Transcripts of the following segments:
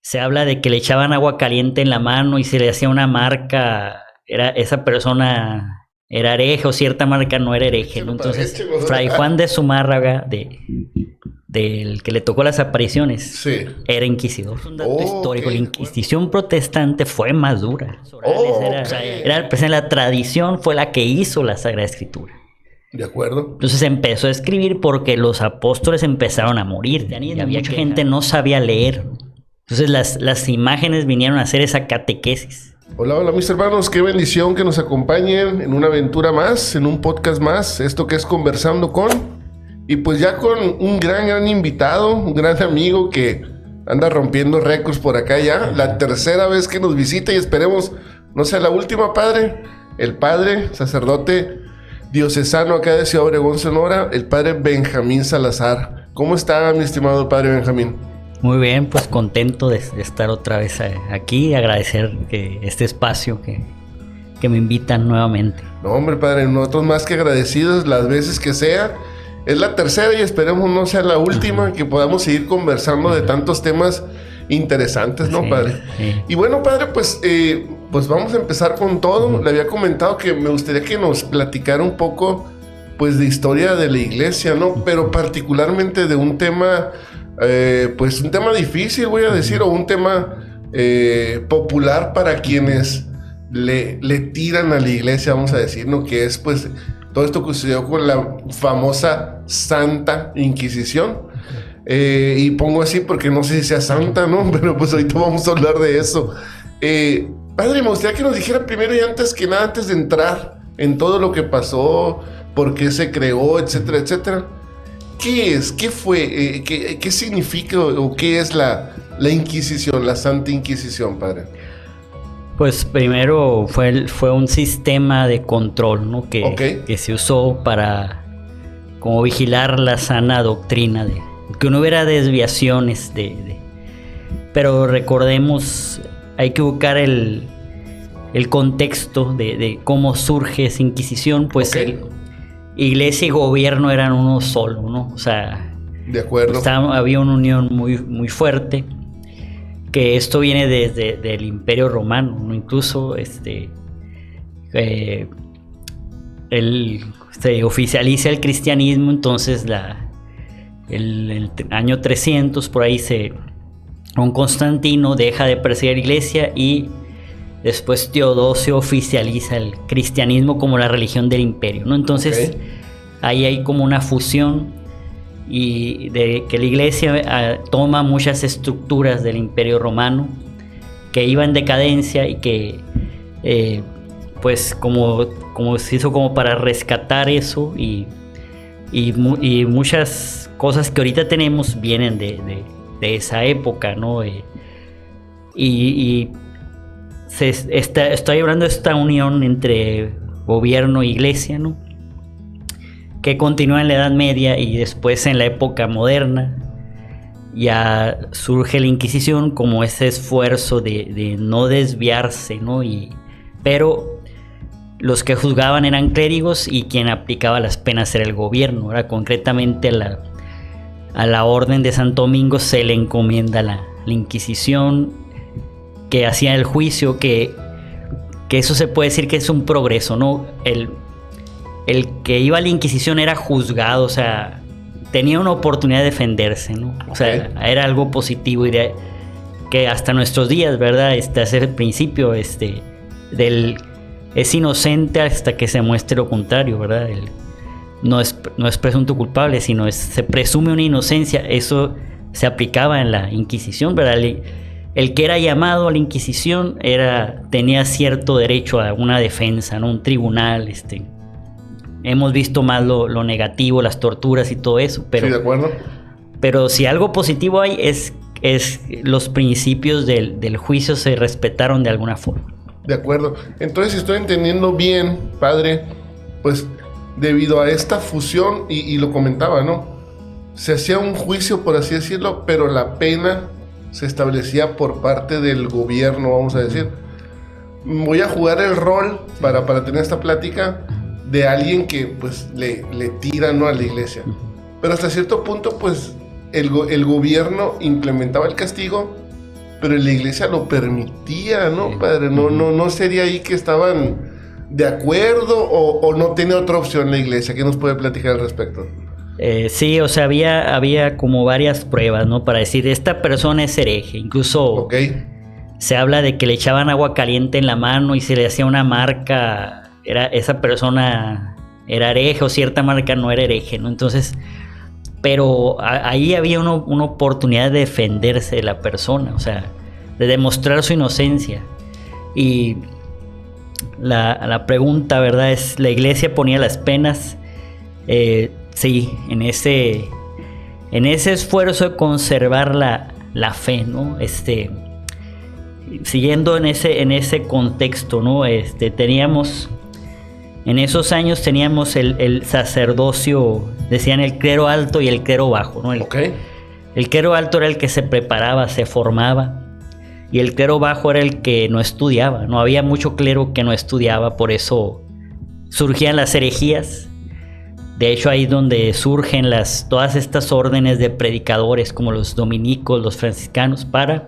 se habla de que le echaban agua caliente en la mano y se le hacía una marca, esa persona era hereje o cierta marca no era hereje, ¿no? Entonces, Fray Juan de Zumárraga, del que le tocó las apariciones, sí, era inquisidor. Un dato histórico, la Inquisición protestante fue más dura. La tradición fue la que hizo la Sagrada Escritura. De acuerdo. Entonces empezó a escribir porque los apóstoles empezaron a morir y había mucha gente no sabía leer. Entonces las imágenes vinieron a hacer esa catequesis. Hola mis hermanos, qué bendición que nos acompañen en una aventura más, en un podcast más, esto que es Conversando con... Y pues ya con un gran invitado, un gran amigo que anda rompiendo récords por acá ya. La tercera vez que nos visita y esperemos no sea la última, padre. El padre, sacerdote diocesano acá de Ciudad Obregón, Sonora, el padre Benjamín Salazar. ¿Cómo está, mi estimado padre Benjamín? Muy bien, pues contento de estar otra vez aquí y agradecer este espacio que me invitan nuevamente. No, hombre, padre, nosotros más que agradecidos las veces que sea. Es la tercera y esperemos no sea la última, que podamos seguir conversando de tantos temas interesantes, ¿no, padre? Sí. Y bueno, padre, pues vamos a empezar con todo. Le había comentado que me gustaría que nos platicara un poco, pues, de historia de la iglesia, ¿no? Pero particularmente de un tema, pues, un tema difícil, voy a decir, o un tema popular para quienes le tiran a la iglesia, vamos a decir, ¿no? Que es, pues... todo esto que sucedió con la famosa Santa Inquisición. Y pongo así porque no sé si sea santa, ¿no? Pero pues ahorita vamos a hablar de eso. Padre, me gustaría que nos dijera primero y antes que nada, antes de entrar en todo lo que pasó, por qué se creó, etcétera, etcétera. ¿Qué es? ¿Qué fue? ¿Qué significa o qué es la Inquisición, la Santa Inquisición, padre? Pues primero fue un sistema de control, ¿no? Que se usó para como vigilar la sana doctrina, de que no hubiera desviaciones pero recordemos, hay que buscar el contexto de cómo surge esa Inquisición, pues iglesia y gobierno eran uno solo, ¿no? O sea, de acuerdo. Había una unión muy, muy fuerte. Que esto viene desde el Imperio Romano, ¿no? Incluso se oficializa el cristianismo, entonces el año 300 por ahí un Constantino deja de perseguir la iglesia y después Teodosio oficializa el cristianismo como la religión del imperio, ¿no? Entonces ahí hay como una fusión y de que la iglesia toma muchas estructuras del Imperio Romano que iba en decadencia y que pues como se hizo como para rescatar eso y muchas cosas que ahorita tenemos vienen de esa época, ¿no? Estoy hablando de esta unión entre gobierno e iglesia, ¿no? Que continúa en la Edad Media y después en la época moderna ya surge la Inquisición como ese esfuerzo de no desviarse, ¿no? Pero los que juzgaban eran clérigos y quien aplicaba las penas era el gobierno. Ahora, concretamente a la Orden de Santo Domingo se le encomienda la Inquisición, que hacía el juicio, que eso se puede decir que es un progreso, ¿no? El que iba a la Inquisición era juzgado, o sea, tenía una oportunidad de defenderse, ¿no? O sea, era algo positivo y que hasta nuestros días, ¿verdad? Hace el principio, es inocente hasta que se muestre lo contrario, ¿verdad? No es presunto culpable, sino se presume una inocencia. Eso se aplicaba en la Inquisición, ¿verdad? El que era llamado a la Inquisición tenía cierto derecho a una defensa, ¿no? Un tribunal, Hemos visto más lo negativo, las torturas y todo eso, pero, sí, de acuerdo. Pero si algo positivo hay es los principios del juicio se respetaron de alguna forma. De acuerdo. Entonces, si estoy entendiendo bien, padre, pues debido a esta fusión, y lo comentaba, ¿no? Se hacía un juicio, por así decirlo, pero la pena se establecía por parte del gobierno, vamos a decir. Voy a jugar el rol para tener esta plática de alguien que pues le tira, ¿no?, a la iglesia. Pero hasta cierto punto pues el gobierno implementaba el castigo, pero la iglesia lo permitía, ¿no, padre? No sería ahí que estaban de acuerdo o no tenía otra opción la iglesia. ¿Qué nos puede platicar al respecto? Sí, o sea, había como varias pruebas, ¿no? Para decir, esta persona es hereje. Incluso se habla de que le echaban agua caliente en la mano y se le hacía una marca. Esa persona era hereje o cierta marca no era hereje, ¿no? Entonces, pero ahí había una oportunidad de defenderse de la persona, o sea, de demostrar su inocencia. Y la pregunta, ¿verdad? Es, ¿la iglesia ponía las penas? Sí, en ese esfuerzo de conservar la fe, ¿no? Siguiendo en ese contexto, ¿no? Teníamos, en esos años teníamos el sacerdocio, decían el clero alto y el clero bajo, ¿no? El clero alto era el que se preparaba, se formaba, y el clero bajo era el que no estudiaba. No había mucho clero que no estudiaba, por eso surgían las herejías. De hecho, ahí es donde surgen todas estas órdenes de predicadores, como los dominicos, los franciscanos, para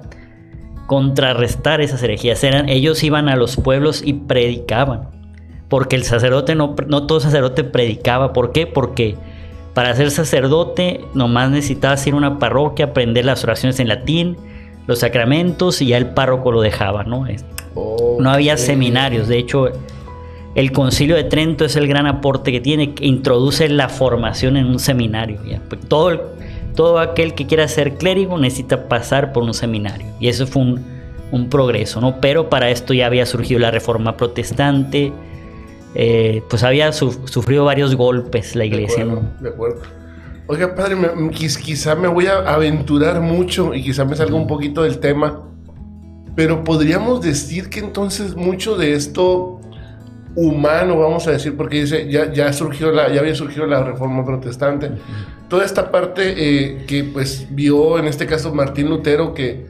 contrarrestar esas herejías. Ellos iban a los pueblos y predicaban, porque el sacerdote no todo sacerdote predicaba. ¿Por qué? Porque para ser sacerdote nomás necesitabas ir a una parroquia, aprender las oraciones en latín, los sacramentos, y ya el párroco lo dejaba, ¿no? No había seminarios. De hecho, el Concilio de Trento es el gran aporte que tiene, que introduce la formación en un seminario, ¿ya? Todo aquel que quiera ser clérigo necesita pasar por un seminario, y eso fue un progreso, ¿no? Pero para esto ya había surgido la Reforma Protestante, pues había sufrido varios golpes la iglesia, ¿no? De acuerdo. Oiga, padre, quizá me voy a aventurar mucho y quizá me salga un poquito del tema, pero podríamos decir que entonces mucho de esto humano, vamos a decir, porque dice, ya había surgido la Reforma Protestante, toda esta parte que pues vio en este caso Martín Lutero, que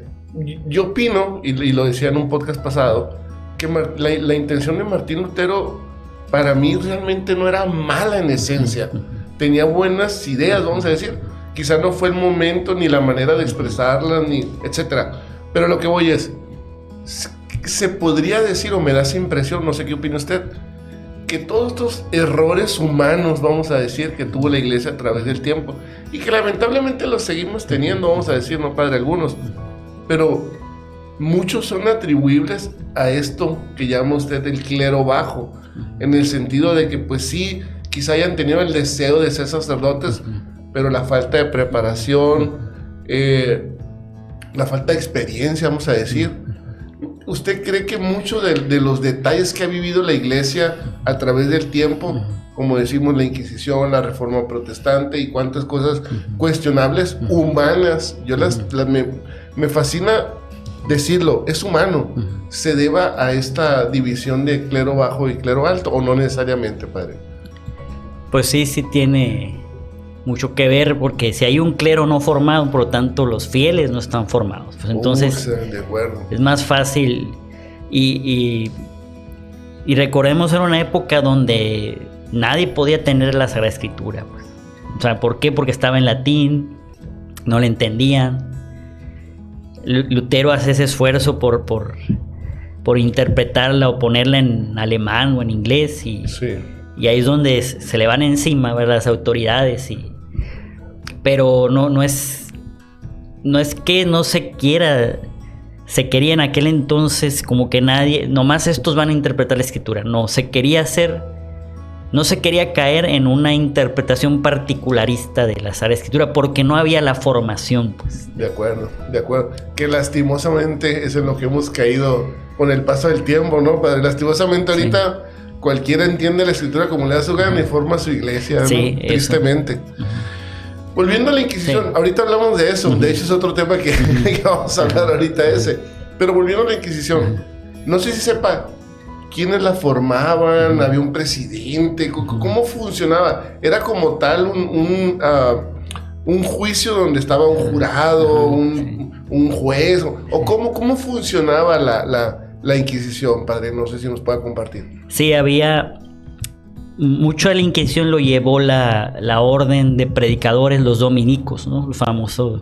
yo opino, y lo decía en un podcast pasado, que la intención de Martín Lutero para mí realmente no era mala en esencia, tenía buenas ideas, vamos a decir, quizá no fue el momento ni la manera de expresarlas, ni etcétera, pero lo que voy es, se podría decir, o me da esa impresión, no sé qué opina usted, que todos estos errores humanos, vamos a decir, que tuvo la iglesia a través del tiempo, y que lamentablemente los seguimos teniendo, vamos a decir, no, padre, algunos, pero muchos son atribuibles a esto que llama usted el clero bajo, en el sentido de que pues sí, quizá hayan tenido el deseo de ser sacerdotes, pero la falta de preparación, la falta de experiencia, vamos a decir. ¿Usted cree que mucho de los detalles que ha vivido la iglesia a través del tiempo, como decimos la Inquisición, la Reforma Protestante y cuántas cosas cuestionables, humanas, me fascina decirlo, es humano, se deba a esta división de clero bajo y clero alto, o no necesariamente, padre? Pues sí tiene mucho que ver, porque si hay un clero no formado, por lo tanto los fieles no están formados, pues entonces de acuerdo. Es más fácil. Y recordemos, era una época donde nadie podía tener la Sagrada Escritura, pues. O sea, ¿por qué? Porque estaba en latín, no le entendían. Lutero hace ese esfuerzo por interpretarla o ponerla en alemán o en inglés, y ahí es donde se le van encima, ¿verdad?, las autoridades. Pero no es que no se quiera, se quería en aquel entonces como que nadie, nomás estos van a interpretar la Escritura. No se quería caer en una interpretación particularista de la Sagrada Escritura, porque no había la formación, pues. De acuerdo. Que lastimosamente es en lo que hemos caído con el paso del tiempo, ¿no, padre? Lastimosamente ahorita cualquiera entiende la Escritura como le da su gana y forma su iglesia, ¿no? Tristemente. Volviendo a la Inquisición, ahorita hablamos de eso, de hecho es otro tema que vamos a hablar ahorita pero volviendo a la Inquisición, no sé si sepa quiénes la formaban, había un presidente, ¿cómo funcionaba? ¿Era como tal un juicio donde estaba un jurado, un juez, o cómo funcionaba la Inquisición, padre? No sé si nos pueda compartir. Sí, había mucho de la Inquisición lo llevó la orden de predicadores, los dominicos, ¿no? El famoso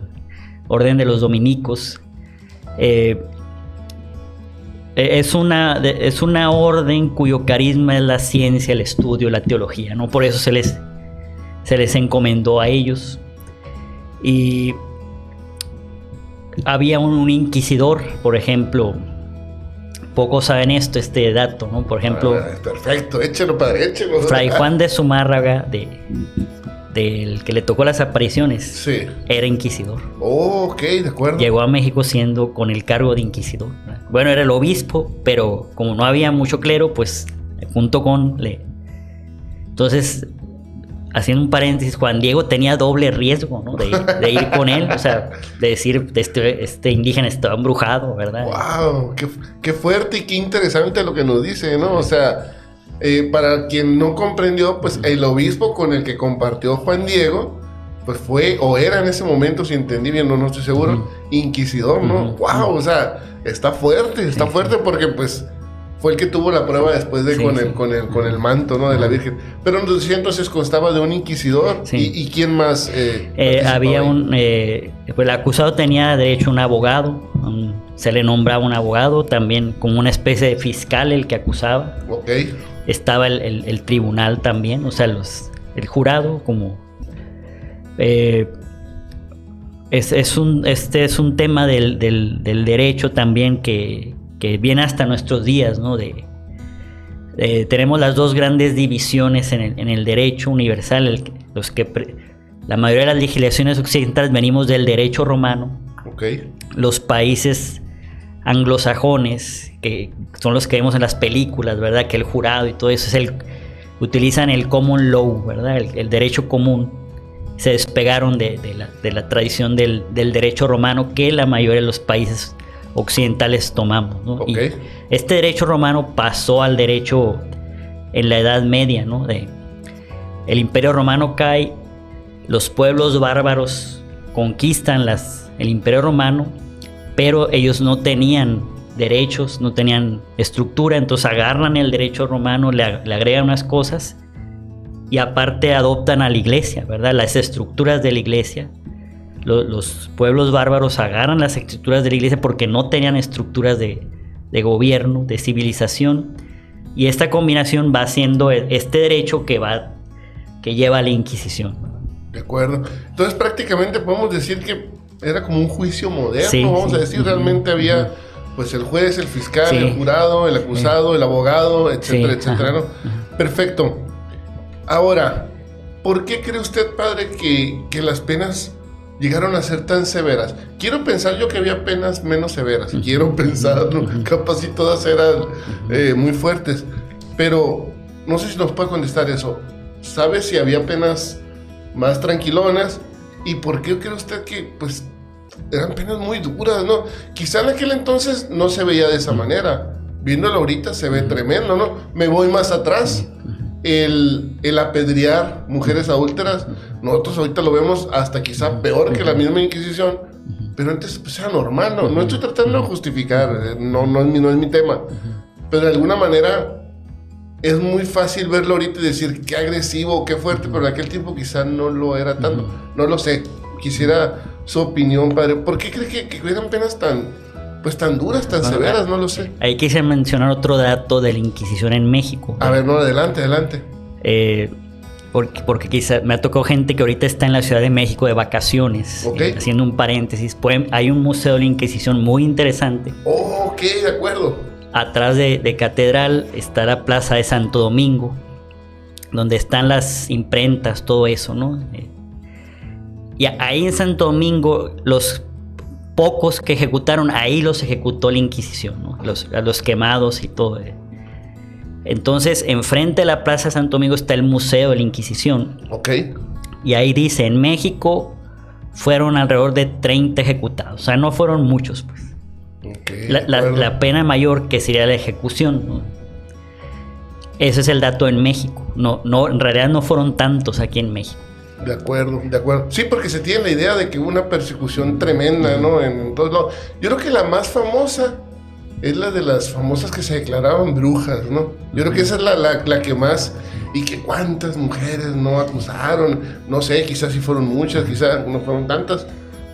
orden de los dominicos. Es una orden cuyo carisma es la ciencia, el estudio, la teología, ¿no? Por eso se les encomendó a ellos. Y había un inquisidor, por ejemplo. Pocos saben este dato, ¿no? Por ejemplo... Perfecto, échelo, padre, échelo. Fray Juan de Zumárraga, del que le tocó las apariciones, sí, era inquisidor. Oh, ok, de acuerdo. Llegó a México siendo con el cargo de inquisidor. Bueno, era el obispo, pero como no había mucho clero, pues junto con... Entonces, haciendo un paréntesis, Juan Diego tenía doble riesgo, ¿no? de ir con él, o sea, de decir, este indígena estaba embrujado, ¿verdad? ¡Wow! Qué fuerte y qué interesante lo que nos dice, ¿no? O sea, para quien no comprendió, pues el obispo con el que compartió Juan Diego, pues fue, o era en ese momento, si entendí bien, no estoy seguro, inquisidor, ¿no? ¡Wow! O sea, está fuerte porque pues... Fue el que tuvo la prueba después de con el manto, ¿no? De la Virgen. Pero entonces constaba de un inquisidor. Sí. ¿Y quién más? Había pues el acusado tenía derecho a un abogado. Se le nombraba un abogado, también como una especie de fiscal el que acusaba. Ok. Estaba el tribunal también, o sea, el jurado como... es un tema del derecho también que viene hasta nuestros días, ¿no? Tenemos las dos grandes divisiones en el derecho universal, la mayoría de las legislaciones occidentales venimos del derecho romano. Okay. Los países anglosajones, que son los que vemos en las películas, ¿verdad? Que el jurado y todo eso utilizan el common law, ¿verdad? El derecho común. Se despegaron de la tradición del derecho romano que la mayoría de los países occidentales tomamos, ¿no? Okay. Y este derecho romano pasó al derecho en la Edad Media, ¿no? El Imperio Romano cae, los pueblos bárbaros conquistan el Imperio Romano, pero ellos no tenían derechos, no tenían estructura, entonces agarran el derecho romano, le agregan unas cosas y aparte adoptan a la iglesia, ¿verdad? Las estructuras de la iglesia. Los pueblos bárbaros agarran las estructuras de la iglesia porque no tenían estructuras de gobierno, de civilización, y esta combinación va haciendo este derecho que lleva a la Inquisición. De acuerdo. Entonces prácticamente podemos decir que era como un juicio moderno, vamos a decir, realmente había pues el juez, el fiscal, el jurado, el acusado, el abogado, etcétera, etcétera, ¿no? Perfecto. Ahora, ¿por qué cree usted, padre, que las penas llegaron a ser tan severas? Quiero pensar yo que había penas menos severas. Quiero pensar, ¿no? Capaz si todas eran muy fuertes. Pero no sé si nos puede contestar eso. ¿Sabe si había penas más tranquilonas? ¿Y por qué cree usted que pues eran penas muy duras, ¿no? Quizá en aquel entonces no se veía de esa manera. Viéndolo ahorita se ve tremendo, ¿no? Me voy más atrás. El apedrear mujeres adúlteras, nosotros ahorita lo vemos hasta quizá peor que la misma Inquisición, pero antes pues era normal, ¿no? No estoy tratando de justificar, no es mi tema, pero de alguna manera es muy fácil verlo ahorita y decir qué agresivo, qué fuerte, pero en aquel tiempo quizá no lo era tanto. No lo sé, quisiera su opinión, padre. ¿Por qué cree que eran penas tan duras, tan severas? No lo sé. Ahí quise mencionar otro dato de la Inquisición en México. A ver, no, adelante. Porque quizá me ha tocado gente que ahorita está en la Ciudad de México de vacaciones. Okay. Haciendo un paréntesis, hay un museo de la Inquisición muy interesante. Oh, ok, de acuerdo. Atrás de Catedral está la Plaza de Santo Domingo, donde están las imprentas, todo eso, ¿no? Y ahí en Santo Domingo, los pocos que ejecutaron, ahí los ejecutó la Inquisición, ¿no? Los quemados y todo. Entonces, enfrente de la Plaza de Santo Domingo está el Museo de la Inquisición. Ok. Y ahí dice, en México fueron alrededor de 30 ejecutados. O sea, no fueron muchos, pues. Okay, la pena mayor que sería la ejecución, ¿no? Ese es el dato en México. No, en realidad no fueron tantos aquí en México. De acuerdo. Sí, porque se tiene la idea de que hubo una persecución tremenda, ¿no? En todos lados. Yo creo que la más famosa es la de las famosas que se declaraban brujas, ¿no? Yo creo que esa es la que más... Y que cuántas mujeres no acusaron. No sé, quizás sí fueron muchas, quizás no fueron tantas.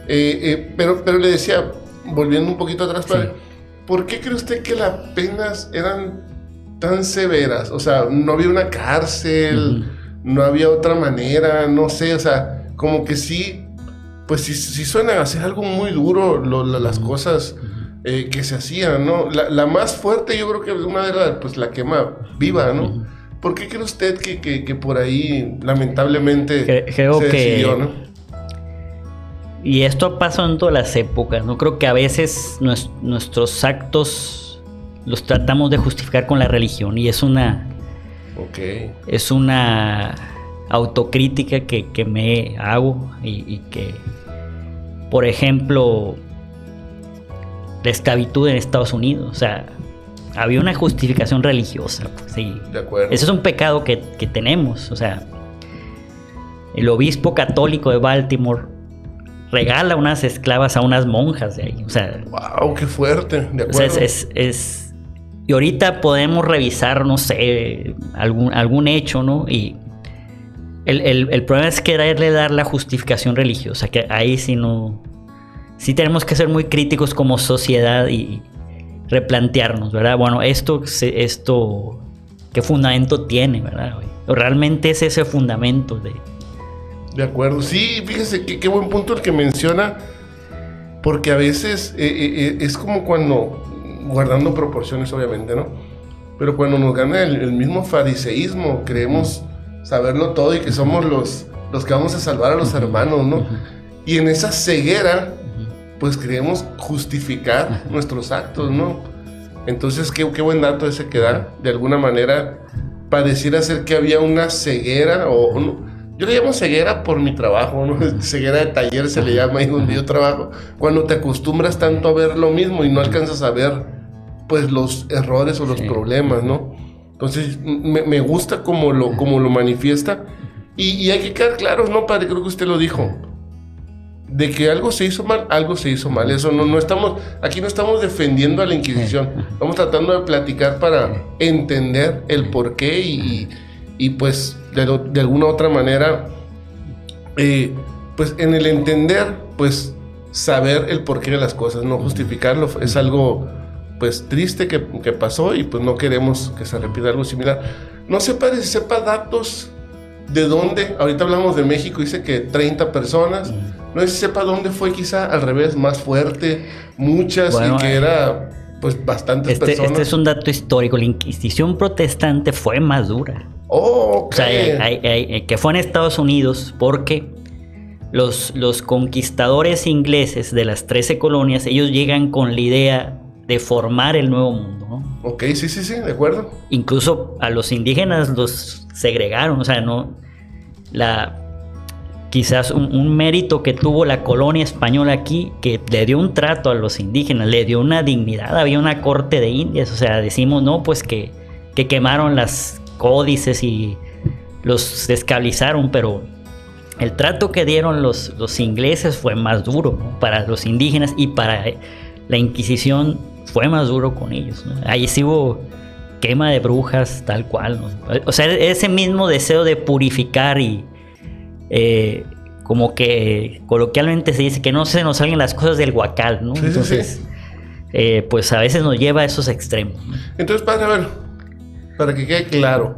Pero le decía, volviendo un poquito atrás, padre, Sí. ¿por qué cree usted que las penas eran tan severas? O sea, no había una cárcel, no había otra manera, no sé, o sea, como que sí, pues sí suena a ser algo muy duro las cosas que se hacían, ¿no? La más fuerte yo creo que una era pues la quema viva, ¿no? ¿Por qué cree usted que por ahí lamentablemente Creo se decidió, que... ¿no? Y esto pasa en todas las épocas, ¿no? Creo que a veces nuestros actos los tratamos de justificar con la religión y es una autocrítica que me hago y que, por ejemplo, la esclavitud en Estados Unidos, o sea, había una justificación religiosa, pues, sí. De acuerdo. Ese es un pecado que tenemos, o sea, el obispo católico de Baltimore regala unas esclavas a unas monjas de ahí, o sea... ¡Wow! ¡Qué fuerte! De acuerdo. O sea, y ahorita podemos revisar, no sé, algún hecho, ¿no? Y el problema es quererle dar la justificación religiosa, que ahí sí no... Sí tenemos que ser muy críticos como sociedad y replantearnos, ¿verdad? Bueno, esto ¿qué fundamento tiene, verdad? ¿Realmente es ese fundamento De acuerdo, sí, fíjese qué buen punto el que menciona, porque a veces es como cuando, guardando proporciones obviamente, ¿no? Pero cuando nos gana el mismo fariseísmo, creemos saberlo todo y que somos los que vamos a salvar a los hermanos, ¿no? Y en esa ceguera, pues queremos justificar nuestros actos, ¿no? Entonces, qué buen dato ese que da. De alguna manera, pareciera ser que había una ceguera o... Yo le llamo ceguera por mi trabajo, ¿no? Ceguera de taller se le llama ahí donde yo trabajo. Cuando te acostumbras tanto a ver lo mismo y no alcanzas a ver, pues, los errores o los problemas, ¿no? Entonces, me gusta como lo manifiesta. Y hay que quedar claros, ¿no, padre? Creo que usted lo dijo. De que algo se hizo mal, algo se hizo mal. Eso no estamos... Aquí no estamos defendiendo a la Inquisición. Estamos tratando de platicar para entender el porqué y pues de alguna otra manera pues en el entender pues saber el porqué de las cosas, no justificarlo. Es algo pues triste que pasó y pues no queremos que se repita algo similar. No sé, padre, si sepa datos de dónde, ahorita hablamos de México, dice que 30 personas, no sé si sepa dónde fue, quizá al revés, más fuerte, muchas, bueno, y que era pues bastantes personas. Este es un dato histórico, la Inquisición protestante fue más dura. Oh, okay. O sea, que fue en Estados Unidos porque los conquistadores ingleses de las 13 colonias, ellos llegan con la idea de formar el nuevo mundo, ¿no? Ok, sí, de acuerdo. Incluso a los indígenas los segregaron, o sea, no... Quizás un mérito que tuvo la colonia española aquí, que le dio un trato a los indígenas, le dio una dignidad, había una corte de indias, o sea, decimos, no, pues que quemaron las códices y los descabalizaron, pero el trato que dieron los ingleses fue más duro, ¿no? Para los indígenas, y para la Inquisición fue más duro con ellos, ¿no? Ahí sí hubo quema de brujas tal cual, ¿no? O sea, ese mismo deseo de purificar y como que coloquialmente se dice que no se nos salgan las cosas del guacal, ¿no? Sí, entonces pues a veces nos lleva a esos extremos, ¿no? Entonces, padre, a ver, para que quede claro,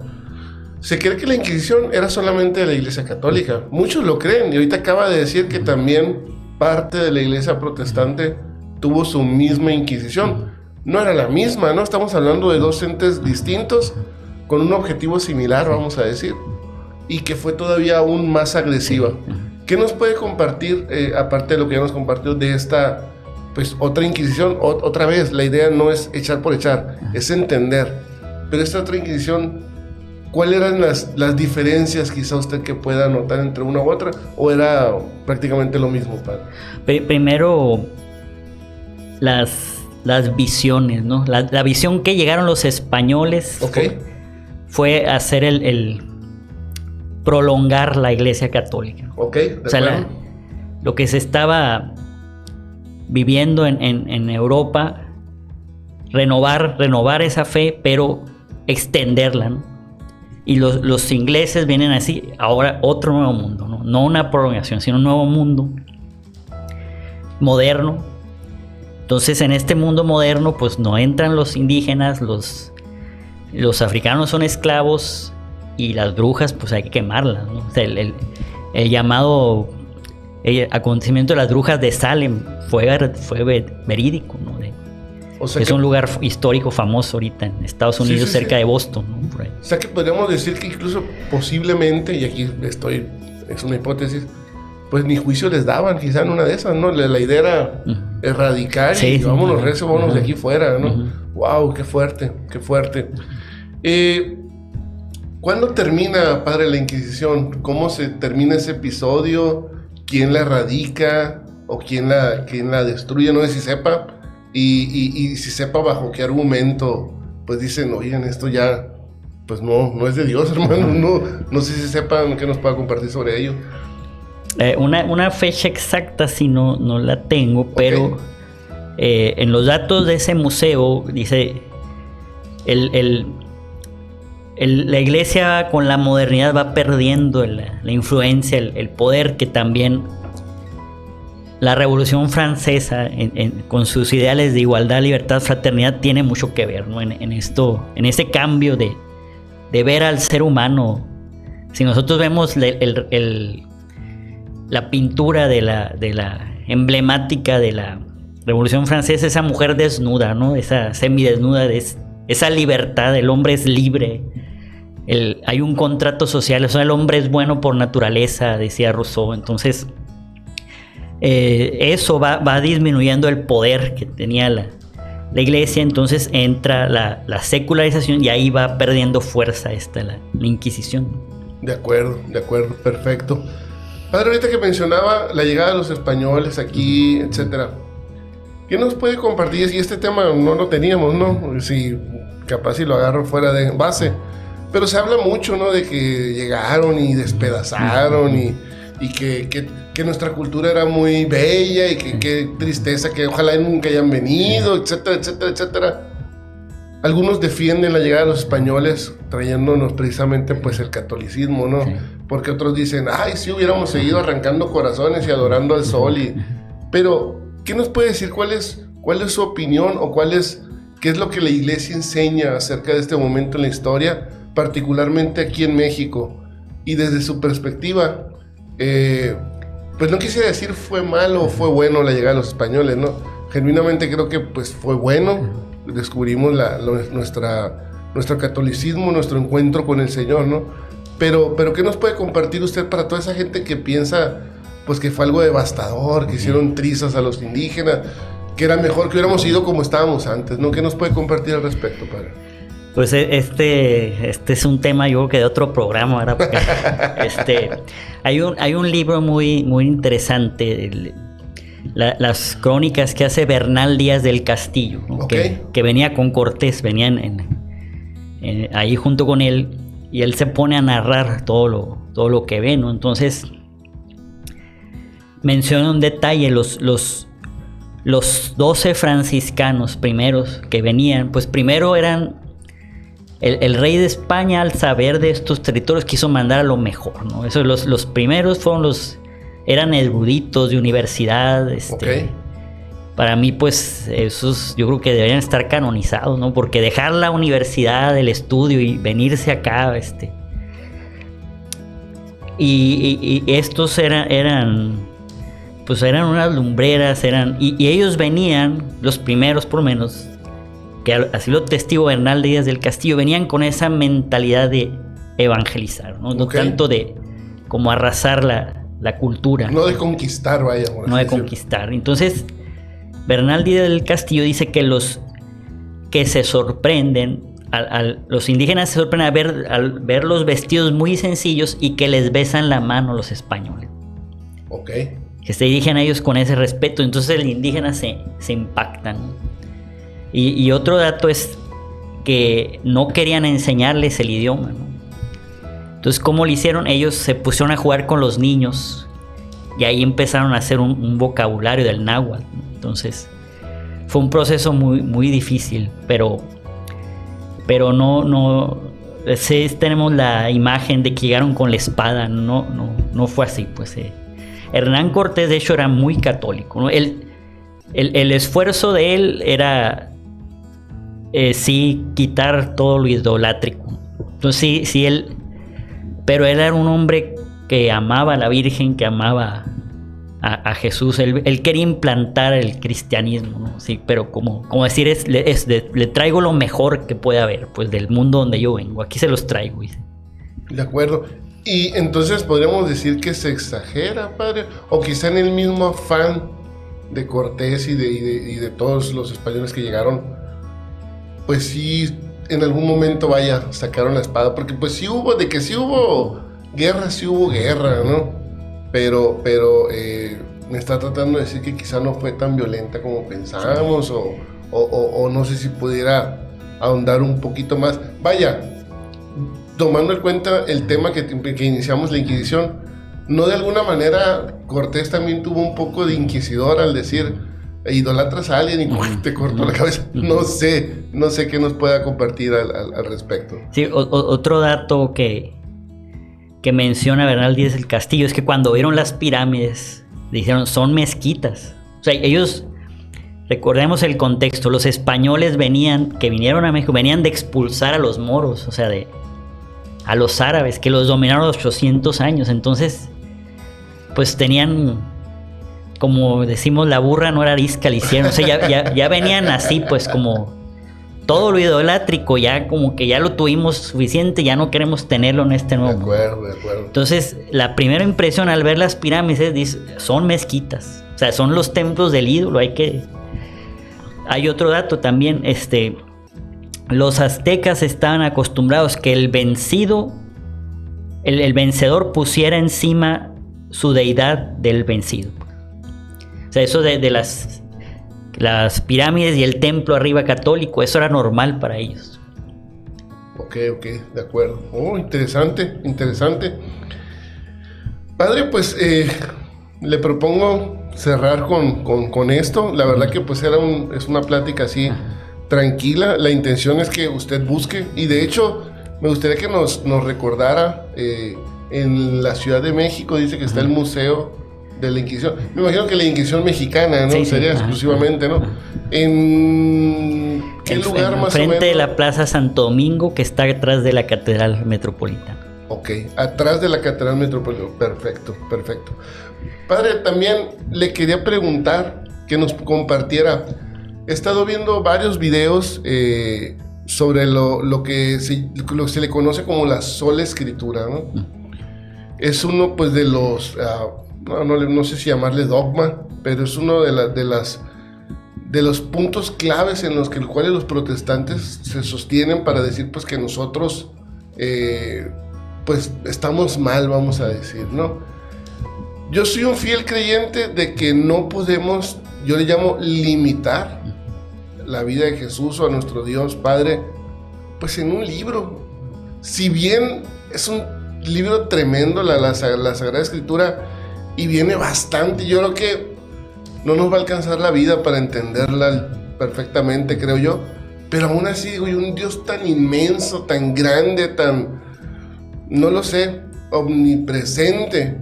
se cree que la Inquisición era solamente de la Iglesia Católica. Muchos lo creen, y ahorita acaba de decir que también parte de la Iglesia Protestante tuvo su misma Inquisición. No era la misma, ¿no? Estamos hablando de dos entes distintos con un objetivo similar, vamos a decir, y que fue todavía aún más agresiva. ¿Qué nos puede compartir, aparte de lo que ya nos compartió, de esta pues otra Inquisición? Otra vez, la idea no es echar por echar, es entender. Pero esta otra Inquisición, ¿cuáles eran las diferencias quizá usted que pueda notar entre una u otra? ¿O era prácticamente lo mismo, padre? Primero, las visiones, ¿no? La visión que llegaron los españoles, okay, fue hacer el prolongar la Iglesia Católica. Okay, o sea, lo que se estaba viviendo en Europa, renovar esa fe, pero extenderla, ¿no? Y los ingleses vienen así, ahora otro nuevo mundo, ¿no? No una prolongación, sino un nuevo mundo moderno, Entonces, en este mundo moderno, pues no entran los indígenas, los africanos son esclavos y las brujas, pues hay que quemarlas, ¿no? O sea, el llamado acontecimiento de las brujas de Salem fue verídico, ¿no? O sea, es un lugar histórico famoso ahorita en Estados Unidos, cerca de Boston, ¿no? Por ahí. O sea que podríamos decir que incluso posiblemente, y aquí es una hipótesis, pues ni juicio les daban quizá en una de esas, ¿no? La idea era erradicar y vámonos recio, vámonos de aquí fuera, ¿no? Wow, qué fuerte, qué fuerte. ¿Cuándo termina, padre, la Inquisición? ¿Cómo se termina ese episodio? ¿Quién la erradica? ¿O quién la destruye? No sé si sepa. Y si sepa bajo qué argumento, pues dicen, oigan, esto ya, pues no es de Dios, hermano. No sé si sepan qué nos pueda compartir sobre ello. Una fecha exacta sí no la tengo, pero en los datos de ese museo dice la iglesia con la modernidad va perdiendo la influencia, el poder que también la Revolución Francesa con sus ideales de igualdad, libertad, fraternidad tiene mucho que ver, ¿no? en esto, en ese cambio de ver al ser humano. Si nosotros vemos la pintura de la emblemática de la Revolución Francesa, esa mujer desnuda, ¿no? Esa semidesnuda, esa libertad, el hombre es libre, hay un contrato social, o sea, el hombre es bueno por naturaleza, decía Rousseau. Entonces eso va disminuyendo el poder que tenía la iglesia. Entonces entra la secularización y ahí va perdiendo fuerza la Inquisición. De acuerdo, perfecto. Padre, ahorita que mencionaba la llegada de los españoles aquí, etcétera, ¿qué nos puede compartir? Y este tema no lo teníamos, ¿no? Si capaz si lo agarro fuera de base, pero se habla mucho, ¿no? De que llegaron y despedazaron y que nuestra cultura era muy bella y que tristeza, que ojalá nunca hayan venido, etcétera, etcétera, etcétera. Algunos defienden la llegada de los españoles trayéndonos precisamente pues el catolicismo, ¿no? Sí. Porque otros dicen, ay, sí hubiéramos seguido arrancando corazones y adorando al sol. Pero, ¿qué nos puede decir? ¿Cuál es su opinión o qué es lo que la iglesia enseña acerca de este momento en la historia, particularmente aquí en México? Y desde su perspectiva, pues no quisiera decir fue malo o fue bueno la llegada de los españoles, ¿no? Genuinamente creo que pues fue bueno. Descubrimos nuestro catolicismo, nuestro encuentro con el Señor, ¿no? Pero ¿qué nos puede compartir usted para toda esa gente que piensa pues que fue algo devastador, que hicieron trizas a los indígenas, que era mejor que hubiéramos ido como estábamos antes, ¿no? ¿Qué nos puede compartir al respecto, padre? Pues este es un tema, yo creo que de otro programa, ¿verdad? Porque, hay un libro muy, muy interesante, las crónicas que hace Bernal Díaz del Castillo, ¿no? Okay. que venía con Cortés, venían ahí junto con él, y él se pone a narrar todo lo que ve, ¿no? Entonces menciona un detalle, los 12 franciscanos primeros que venían, pues primero eran el rey de España, al saber de estos territorios quiso mandar a lo mejor, ¿no? Eso, los primeros eran eruditos de universidad, Okay. Para mí, pues, esos yo creo que deberían estar canonizados, ¿no? Porque dejar la universidad, el estudio y venirse acá, y estos eran unas lumbreras, y ellos venían, los primeros por lo menos, que así lo testigo Bernal Díaz del Castillo, venían con esa mentalidad de evangelizar, ¿no? Okay. No tanto de como arrasar la cultura. No de conquistar, vaya. No de conquistar. Entonces, Bernal Díaz del Castillo dice que los que se sorprenden, los indígenas se sorprenden al ver los vestidos muy sencillos y que les besan la mano los españoles. Ok. Que se dirigen a ellos con ese respeto. Entonces el indígena se impacta, ¿no? Y otro dato es que no querían enseñarles el idioma, ¿no? Entonces, ¿cómo lo hicieron? Ellos se pusieron a jugar con los niños y ahí empezaron a hacer un vocabulario del náhuatl, ¿no? Entonces, fue un proceso muy, muy difícil, pero no sí, tenemos la imagen de que llegaron con la espada. No fue así, pues. Hernán Cortés, de hecho, era muy católico, ¿no? Él el esfuerzo de él era sí quitar todo lo idolátrico. Entonces sí él, pero él era un hombre que amaba a la Virgen, que amaba a Jesús. Él quería implantar el cristianismo, ¿no? Sí, pero como decir, le traigo lo mejor que puede haber, pues del mundo donde yo vengo. Aquí se los traigo. Dice. De acuerdo. Y entonces podríamos decir que se exagera, padre, o quizá en el mismo afán de Cortés y de todos los españoles que llegaron, pues sí, en algún momento sacaron la espada, porque pues sí hubo guerra, ¿no? Pero me está tratando de decir que quizá no fue tan violenta como pensábamos, o no sé si pudiera ahondar un poquito más. Vaya, tomando en cuenta el tema que iniciamos la Inquisición, ¿no de alguna manera Cortés también tuvo un poco de inquisidor al decir, idolatras a alguien y te cortó la cabeza? No sé qué nos pueda compartir al respecto. Sí, otro dato que menciona Bernal Díez del Castillo es que cuando vieron las pirámides dijeron, son mezquitas. O sea, ellos, recordemos el contexto, los españoles que vinieron a México, venían de expulsar a los moros, o sea, a los árabes, que los dominaron 800 años. Entonces, pues tenían, como decimos, la burra no era arisca, le hicieron. O sea, ya venían así, pues como todo lo idolátrico, ya como que ya lo tuvimos suficiente, ya no queremos tenerlo en este nuevo mundo. De acuerdo. Entonces, la primera impresión al ver las pirámides dice, son mezquitas. O sea, son los templos del ídolo. Hay otro dato también, los aztecas estaban acostumbrados que el vencido, el vencedor pusiera encima su deidad del vencido. O sea, eso de las pirámides y el templo arriba católico, eso era normal para ellos. Ok, de acuerdo. Oh, interesante. Padre, pues le propongo cerrar con esto. La verdad que pues es una plática así tranquila. La intención es que usted busque, y de hecho me gustaría que nos recordara, en la Ciudad de México dice que está el Museo de la Inquisición. Me imagino que la Inquisición mexicana, ¿no? Sí, sería exclusivamente, ¿no? ¿En qué lugar más o menos? Frente de la Plaza Santo Domingo, que está detrás de la Catedral Metropolitana. Ok, atrás de la Catedral Metropolitana. Perfecto. Padre, también le quería preguntar que nos compartiera. He estado viendo varios videos sobre lo que se le conoce como la sola escritura, ¿no? Es uno, pues, de los... no sé si llamarle dogma, pero es uno de los puntos claves en los cuales los protestantes se sostienen para decir, pues, que nosotros pues estamos mal, vamos a decir, ¿no? Yo soy un fiel creyente de que no podemos, yo le llamo, limitar la vida de Jesús o a nuestro Dios Padre, pues en un libro. Si bien es un libro tremendo, la Sagrada Escritura, y viene bastante, yo creo que no nos va a alcanzar la vida para entenderla perfectamente, creo yo, pero aún así, digo, un Dios tan inmenso, tan grande, no lo sé, omnipresente,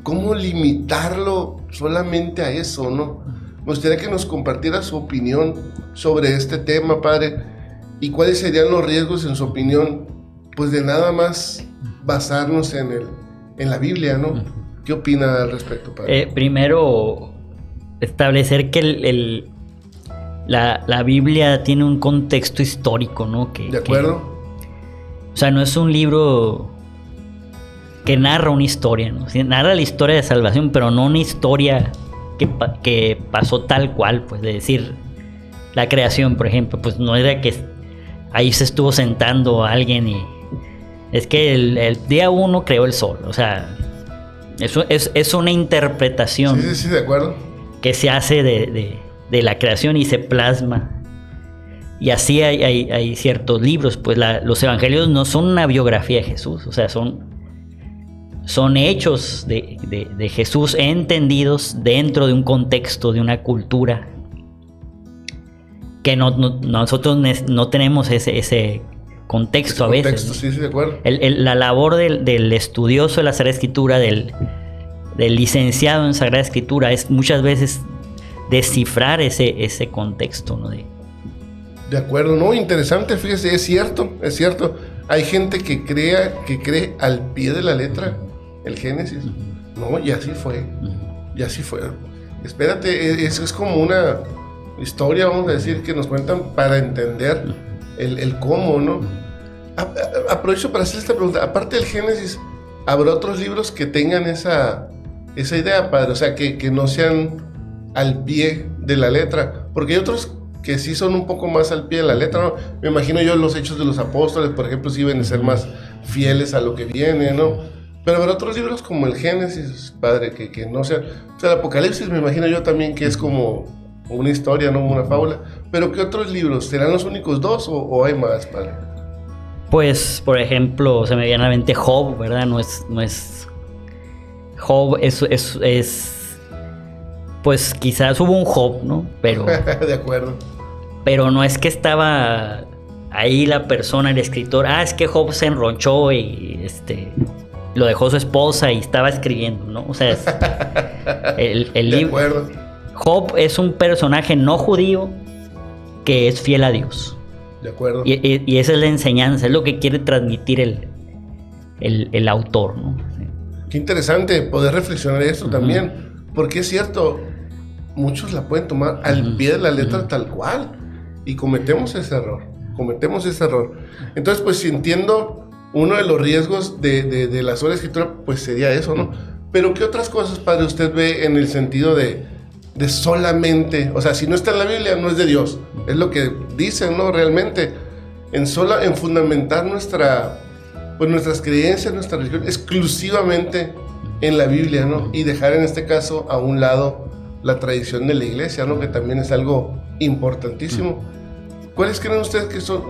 ¿cómo limitarlo solamente a eso, no? Me gustaría que nos compartiera su opinión sobre este tema, Padre, y cuáles serían los riesgos, en su opinión, pues de nada más basarnos en la Biblia, ¿no? ¿Qué opina al respecto, Padre? Primero, establecer que la Biblia tiene un contexto histórico, ¿no? ¿De acuerdo? O sea, no es un libro que narra una historia, ¿no? Sí, narra la historia de salvación, pero no una historia que pasó tal cual, pues, de decir, la creación, por ejemplo, pues no era que ahí se estuvo sentando alguien y... Es que el día 1 creó el sol, o sea, eso es una interpretación. Sí, de acuerdo. Que se hace de la creación y se plasma. Y así hay ciertos libros, pues los evangelios no son una biografía de Jesús, o sea, son hechos de Jesús entendidos dentro de un contexto, de una cultura, que nosotros no tenemos ese contexto a veces. ¿No? Sí, de acuerdo. La labor del estudioso de la Sagrada Escritura, del licenciado en Sagrada Escritura, es muchas veces descifrar ese contexto, ¿no? De acuerdo, no, interesante, fíjese, es cierto. Hay gente que cree al pie de la letra el Génesis. No, y así fue. Espérate, eso es como una historia, vamos a decir, que nos cuentan para entender el cómo, ¿no? Aprovecho para hacer esta pregunta. Aparte del Génesis, ¿habrá otros libros que tengan esa idea, padre? O sea, que no sean al pie de la letra. Porque hay otros que sí son un poco más al pie de la letra, ¿no? Me imagino yo los Hechos de los Apóstoles, por ejemplo, sí deben ser más fieles a lo que viene, ¿no? Pero habrá otros libros como el Génesis, padre, que no sean... O sea, el Apocalipsis me imagino yo también que es como una historia, ¿no? Una fábula. Pero ¿qué otros libros? ¿Serán los únicos dos o hay más, padre? Pues, por ejemplo, se me viene a la mente Job, ¿verdad? No es... Job es pues quizás hubo un Job, ¿no? Pero... De acuerdo. Pero no es que estaba ahí la persona, el escritor, es que Job se enronchó y lo dejó su esposa y estaba escribiendo, ¿no? O sea, el libro... De acuerdo. Job es un personaje no judío que es fiel a Dios. De acuerdo. Y esa es la enseñanza, es lo que quiere transmitir el autor, ¿no? Qué interesante poder reflexionar esto también, porque es cierto, muchos la pueden tomar al pie de la letra tal cual y cometemos ese error. Entonces, pues si entiendo, uno de los riesgos de la sola escritura, pues sería eso, ¿no? Pero ¿qué otras cosas, padre, usted ve en el sentido de solamente, o sea, si no está en la Biblia, no es de Dios? Es lo que dicen, ¿no? Realmente, en fundamentar nuestras creencias, nuestra religión, exclusivamente en la Biblia, ¿no? Y dejar en este caso a un lado la tradición de la iglesia, ¿no? Que también es algo importantísimo. ¿Cuáles creen ustedes que son,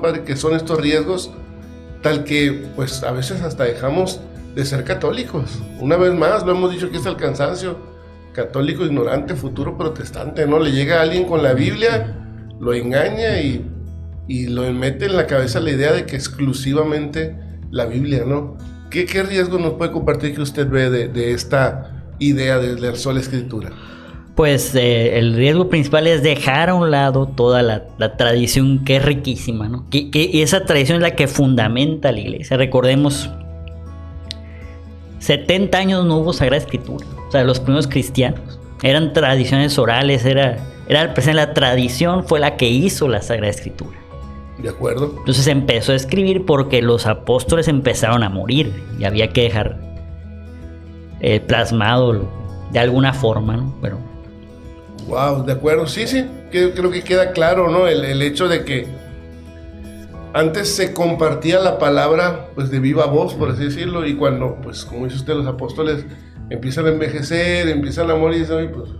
padre, que son estos riesgos tal que, pues, a veces hasta dejamos de ser católicos? Una vez más, lo hemos dicho aquí hasta el cansancio, católico ignorante, futuro protestante, ¿no? Le llega a alguien con la Biblia, lo engaña y lo mete en la cabeza la idea de que exclusivamente la Biblia, ¿no? ¿Qué riesgo nos puede compartir que usted ve de esta idea de la sola escritura? Pues el riesgo principal es dejar a un lado toda la tradición que es riquísima, ¿no? Y esa tradición es la que fundamenta la iglesia. Recordemos, 70 años no hubo Sagrada Escritura. O sea, los primeros cristianos eran tradiciones orales, la tradición fue la que hizo la Sagrada Escritura. De acuerdo. Entonces empezó a escribir porque los apóstoles empezaron a morir y había que dejar plasmado de alguna forma, ¿no? Pero... Wow, de acuerdo. Sí, creo que queda claro, ¿no? El hecho de que antes se compartía la palabra, pues, de viva voz, por así decirlo, y cuando, pues, como dice usted, los apóstoles empiezan a envejecer, empiezan a morir, ¿sabes? Pues,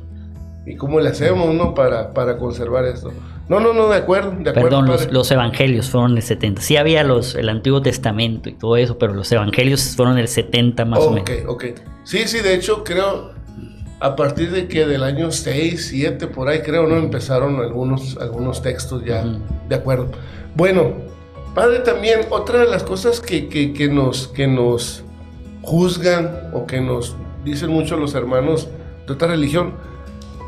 ¿y cómo le hacemos, no? Para conservar esto. No, de acuerdo. Perdón, los evangelios fueron el 70. Sí había el Antiguo Testamento y todo eso, pero los evangelios fueron el 70 más o menos. Ok. Sí, de hecho, creo, a partir de que del año 6, 7, por ahí, creo, ¿no? Empezaron algunos textos ya. De acuerdo. Bueno, padre, también otra de las cosas que nos juzgan o que nos dicen mucho los hermanos de otra religión,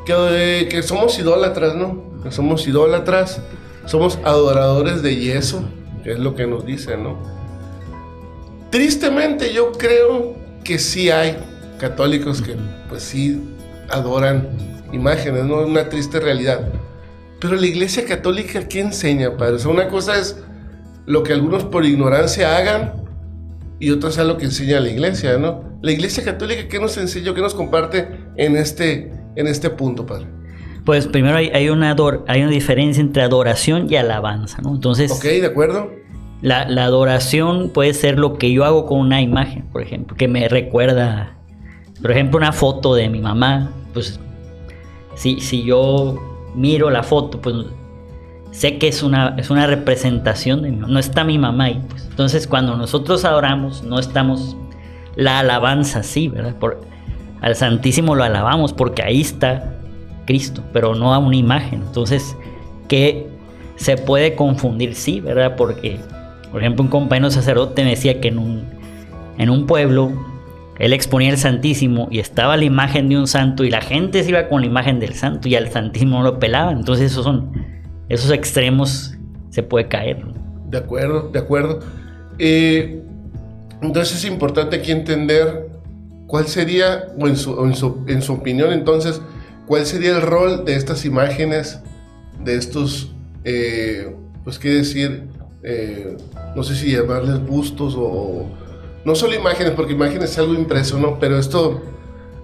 que somos idólatras, ¿no? Que somos idólatras, somos adoradores de yeso, que es lo que nos dicen, ¿no? Tristemente yo creo que sí hay católicos que pues sí adoran imágenes, ¿no? Es una triste realidad. Pero la Iglesia Católica, ¿qué enseña, padre? O sea, una cosa es lo que algunos por ignorancia hagan y otra es lo que enseña la Iglesia, ¿no? La Iglesia Católica, ¿qué nos enseña, qué nos comparte en este punto, padre? Pues primero hay una diferencia entre adoración y alabanza, ¿no? Entonces... Ok, de acuerdo. La adoración puede ser lo que yo hago con una imagen, por ejemplo, que me recuerda, por ejemplo, una foto de mi mamá. Pues si yo miro la foto, pues sé que es una representación de mi mamá. No está mi mamá ahí, pues. Entonces, cuando nosotros adoramos, no estamos... La alabanza, sí, ¿verdad? Al Santísimo lo alabamos porque ahí está Cristo, pero no a una imagen. Entonces, que se puede confundir, sí, ¿verdad? Porque, por ejemplo, un compañero sacerdote me decía que en un pueblo él exponía el Santísimo y estaba la imagen de un santo y la gente se iba con la imagen del santo y al Santísimo no lo pelaban. Entonces esos extremos se puede caer, ¿no? De acuerdo, de acuerdo. Entonces es importante aquí entender cuál sería, o en su opinión entonces, cuál sería el rol de estas imágenes, de estos, pues qué decir, no sé si llamarles bustos o no solo imágenes, porque imágenes es algo impreso, ¿no? Pero estos,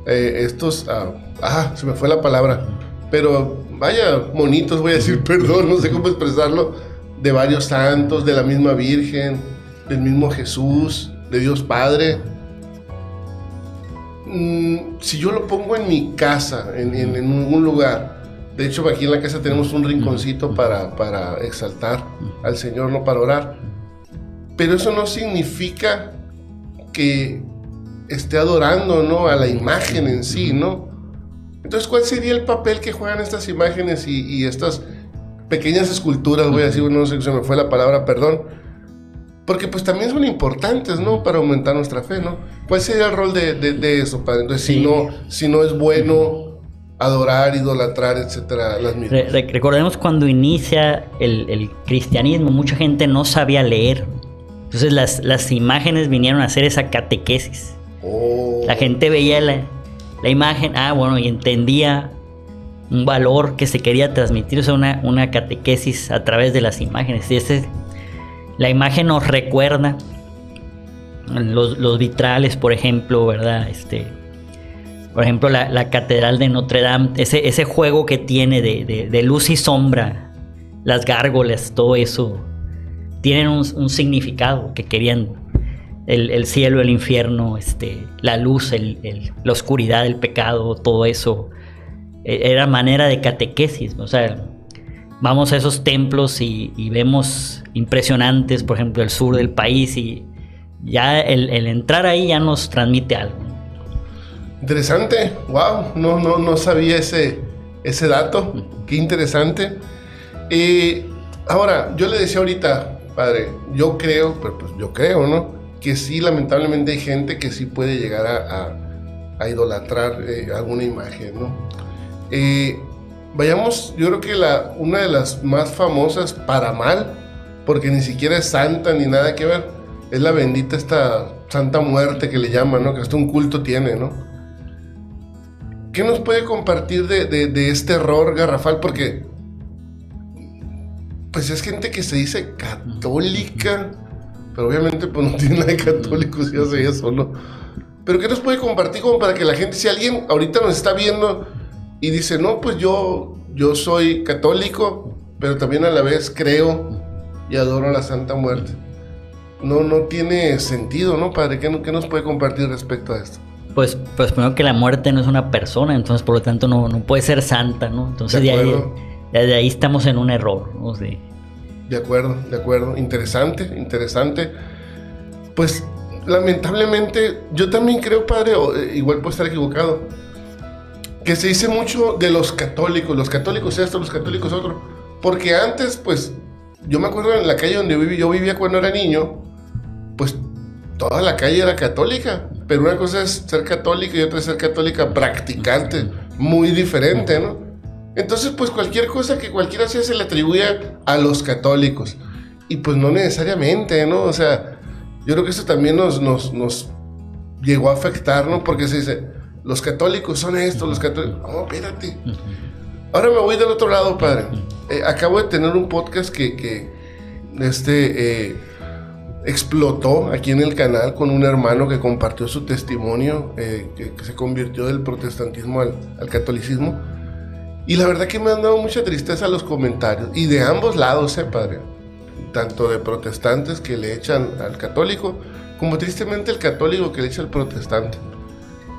se me fue la palabra, pero vaya, monitos, voy a decir, perdón, no sé cómo expresarlo, de varios santos, de la misma Virgen, del mismo Jesús, de Dios Padre. Si yo lo pongo en mi casa, en algún lugar, de hecho aquí en la casa tenemos un rinconcito para exaltar al Señor, no para orar, pero eso no significa que esté adorando, ¿no?, a la imagen en sí, ¿no? Entonces, ¿cuál sería el papel que juegan estas imágenes y estas pequeñas esculturas? Voy a decir, no sé, se me fue la palabra, perdón, porque pues también son importantes, ¿no?, para aumentar nuestra fe, ¿no? ¿Cuál sería el rol de eso, padre? Entonces, sí, si no es bueno adorar, idolatrar, etcétera, las mismas. Recordemos cuando inicia el cristianismo, mucha gente no sabía leer. Entonces las imágenes vinieron a hacer esa catequesis. La gente veía la imagen, y entendía un valor que se quería transmitir, o sea, una catequesis a través de las imágenes. Y la imagen nos recuerda los vitrales, por ejemplo, ¿verdad? Por ejemplo, la Catedral de Notre Dame, ese juego que tiene de luz y sombra, las gárgolas, todo eso, tienen un significado que querían. El cielo, el infierno, la luz, la oscuridad, el pecado, todo eso era manera de catequesis. O sea, vamos a esos templos y vemos impresionantes, por ejemplo, el sur del país, y ya el entrar ahí ya nos transmite algo. Interesante, wow, no sabía ese dato, qué interesante. Ahora, yo le decía ahorita, padre, yo creo, ¿no?, que sí, lamentablemente hay gente que sí puede llegar a idolatrar alguna imagen, ¿no? Vayamos, yo creo que una de las más famosas para mal, porque ni siquiera es santa ni nada que ver, es la bendita esta Santa Muerte que le llaman, ¿no?, que hasta un culto tiene, ¿no? ¿Qué nos puede compartir de este error garrafal? Porque pues es gente que se dice católica, pero obviamente pues no tiene nada de católico si hace eso, ¿no? Pero ¿qué nos puede compartir como para que la gente, si alguien ahorita nos está viendo y dice, no, pues yo soy católico, pero también a la vez creo y adoro a la Santa Muerte? No tiene sentido, ¿no, padre? ¿Qué nos puede compartir respecto a esto? Pues primero que la muerte no es una persona, entonces por lo tanto no puede ser santa, ¿no? Entonces de ahí estamos en un error, ¿no? Sí. De acuerdo. Interesante. Pues lamentablemente yo también creo, padre, igual puedo estar equivocado, que se dice mucho de los católicos esto, los católicos otro, porque antes, pues, yo me acuerdo en la calle donde yo vivía cuando era niño, pues toda la calle era católica, pero una cosa es ser católica y otra es ser católica practicante, muy diferente, ¿no? Entonces, pues cualquier cosa que cualquiera hacía se le atribuía a los católicos, y pues no necesariamente, ¿no? O sea, yo creo que eso también nos llegó a afectar, ¿no? Porque se dice, los católicos son esto, los católicos... No, espérate. Ahora me voy del otro lado, padre. Acabo de tener un podcast que explotó aquí en el canal con un hermano que compartió su testimonio, que se convirtió del protestantismo al catolicismo. Y la verdad que me han dado mucha tristeza los comentarios. Y de ambos lados, padre. Tanto de protestantes que le echan al católico, como tristemente el católico que le echa al protestante.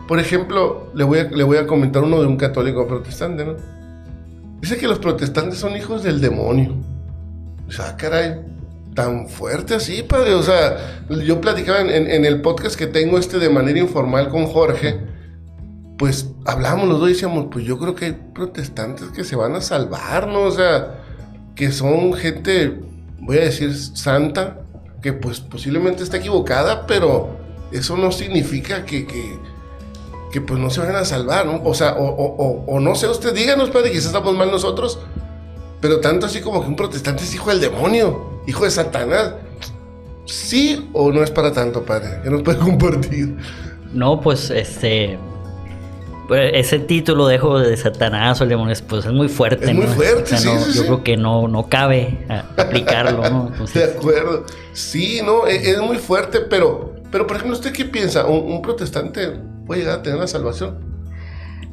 Por ejemplo, le voy a comentar uno de un católico protestante, ¿no? Dice que los protestantes son hijos del demonio. O sea, caray, tan fuerte así, padre. O sea, yo platicaba en el podcast que tengo de manera informal con Jorge, pues hablábamos los dos y decíamos, pues yo creo que hay protestantes que se van a salvar, ¿no? O sea, que son gente, voy a decir, santa, que pues posiblemente está equivocada, pero eso no significa que pues no se vayan a salvar, ¿no? O sea, o no sé, usted díganos, padre, quizás estamos mal nosotros, pero tanto así como que un protestante es hijo del demonio, hijo de Satanás. ¿Sí o no es para tanto, padre? ¿Qué nos puede compartir? No, pues ese título de hijo de Satanás o el demonio, pues es muy fuerte. Es muy fuerte, o sea, yo creo que no cabe aplicarlo, ¿no? Entonces, de acuerdo. Sí, no, es muy fuerte, pero por ejemplo, ¿usted qué piensa? ¿Un protestante puede llegar a tener la salvación?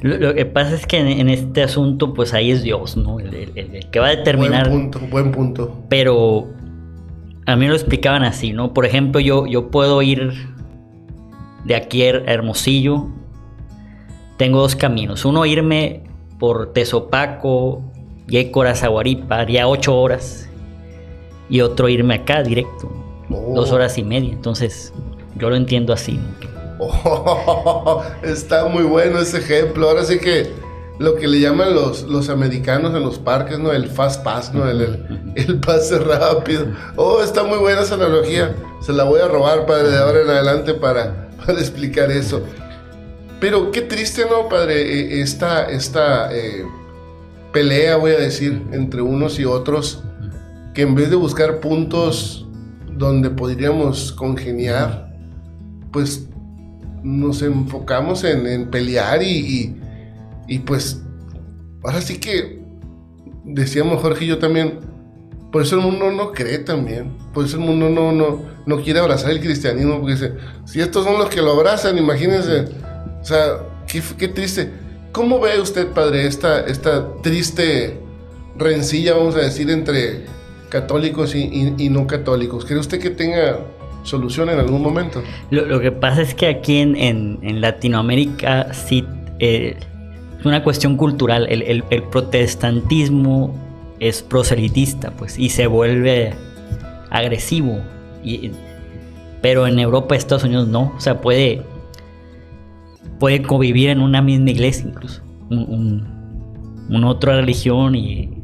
Lo que pasa es que en este asunto, pues ahí es Dios, ¿no? El que va a determinar. Buen punto. Pero a mí lo explicaban así, ¿no? Por ejemplo, yo puedo ir de aquí a Hermosillo. Tengo dos caminos. Uno, irme por Tezopaco, Yécora, Zaguaripa, haría 8 horas. Y otro, irme acá directo, 2 horas y media. Entonces, yo lo entiendo así, ¿no? Está muy bueno ese ejemplo. Ahora sí que lo que le llaman los americanos en los parques, ¿no? El fast pass, ¿no? El pase rápido. Está muy buena esa analogía. Se la voy a robar, padre, de ahora en adelante para explicar eso. Pero qué triste, ¿no, padre? Esta pelea, voy a decir, entre unos y otros, que en vez de buscar puntos donde podríamos congeniar, pues nos enfocamos en pelear y pues ahora sí que decíamos Jorge y yo también, por eso el mundo no cree también, por eso el mundo no quiere abrazar el cristianismo, porque dice, si estos son los que lo abrazan, imagínense, o sea, qué triste. ¿Cómo ve usted, padre, esta triste rencilla, vamos a decir, entre católicos y no católicos? ¿Cree usted que tenga solución en algún momento? Lo que pasa es que aquí en Latinoamérica sí es una cuestión cultural. El protestantismo es proselitista, pues, y se vuelve agresivo. Pero en Europa y Estados Unidos no. O sea, puede convivir en una misma iglesia incluso. Una otra religión y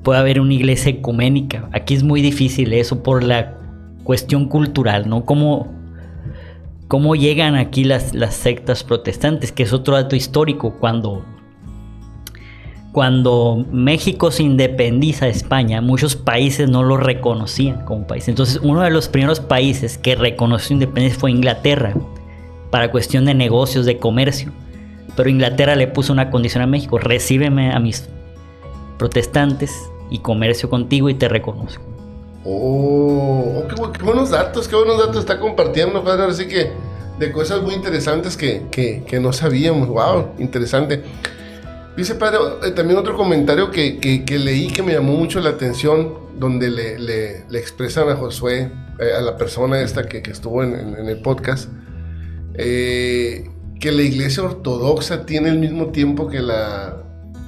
puede haber una iglesia ecuménica. Aquí es muy difícil eso por la cuestión cultural, ¿no? ¿Cómo llegan aquí las sectas protestantes? Que es otro dato histórico. Cuando México se independiza de España, muchos países no lo reconocían como país. Entonces, uno de los primeros países que reconoció independencia fue Inglaterra, para cuestión de negocios, de comercio. Pero Inglaterra le puso una condición a México: recíbeme a mis protestantes y comercio contigo y te reconozco. Qué buenos datos está compartiendo, padre. Ahora sí que de cosas muy interesantes que no sabíamos. Wow, interesante. Dice, padre, también otro comentario que leí que me llamó mucho la atención, donde le expresan a Josué, a la persona esta que estuvo en el podcast, que la iglesia ortodoxa tiene el mismo tiempo que la